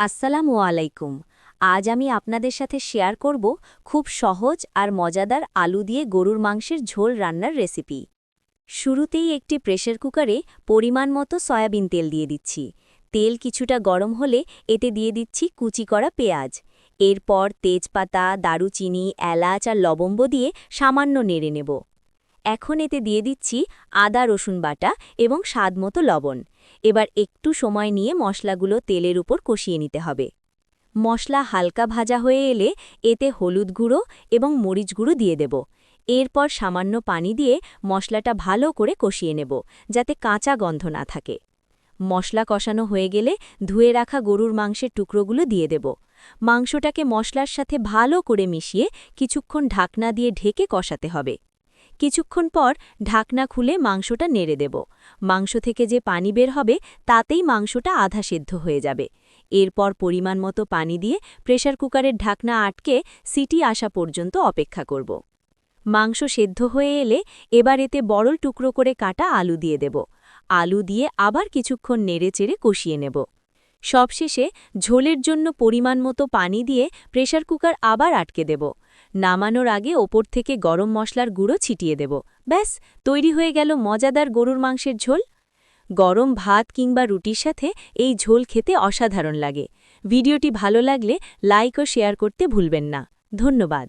আসসালামু আলাইকুম। আজ আমি আপনাদের সাথে শেয়ার করব খুব সহজ আর মজাদার আলু দিয়ে গরুর মাংসের ঝোল রান্নার রেসিপি। শুরুতেই একটি প্রেসার কুকারে পরিমাণ মতো সয়াবিন তেল দিয়ে দিচ্ছি। তেল কিছুটা গরম হলে এতে দিয়ে দিচ্ছি কুচি করা পেঁয়াজ। এরপর তেজপাতা, দারুচিনি, এলাচ আর লবঙ্গ দিয়ে সামান্য নেড়ে নেব। এখন এতে দিয়ে দিচ্ছি আদা রসুন বাটা এবং স্বাদমতো লবণ। এবার একটু সময় নিয়ে মশলাগুলো তেলের উপর কষিয়ে নিতে হবে। মশলা হালকা ভাজা হয়ে এলে এতে হলুদ গুঁড়ো এবং মরিচ গুঁড়ো দিয়ে দেব। এরপর সামান্য পানি দিয়ে মশলাটা ভালো করে কষিয়ে নেব, যাতে কাঁচা গন্ধ না থাকে। মশলা কষানো হয়ে গেলে ধুয়ে রাখা গরুর মাংসের টুকরোগুলো দিয়ে দেব। মাংসটাকে মশলার সাথে ভালো করে মিশিয়ে কিছুক্ষণ ঢাকনা দিয়ে ঢেকে কষাতে হবে। কিছুক্ষণ পর ঢাকনা খুলে মাংসটা নেড়ে দেব। মাংস থেকে যে পানি বের হবে তাতেই মাংসটা আধা সেদ্ধ হয়ে যাবে। এরপর পরিমাণ মতো পানি দিয়ে প্রেসার কুকারের ঢাকনা আটকে সিটি আসা পর্যন্ত অপেক্ষা করব। মাংস সেদ্ধ হয়ে এলে এবার এতে বড়ল টুকরো করে কাটা আলু দিয়ে দেব। আলু দিয়ে আবার কিছুক্ষণ নেড়েচেড়ে কষিয়ে নেব। সবশেষে ঝোলের জন্য পরিমাণ মতো পানি দিয়ে প্রেসার কুকার আবার আটকে দেব। নামানোর আগে ওপর থেকে গরম মশলার গুঁড়ো ছিটিয়ে দেব। ব্যাস, তৈরি হয়ে গেল মজাদার গরুর মাংসের ঝোল। গরম ভাত কিংবা রুটির সাথে এই ঝোল খেতে অসাধারণ লাগে। ভিডিওটি ভালো লাগলে লাইক ও শেয়ার করতে ভুলবেন না। ধন্যবাদ।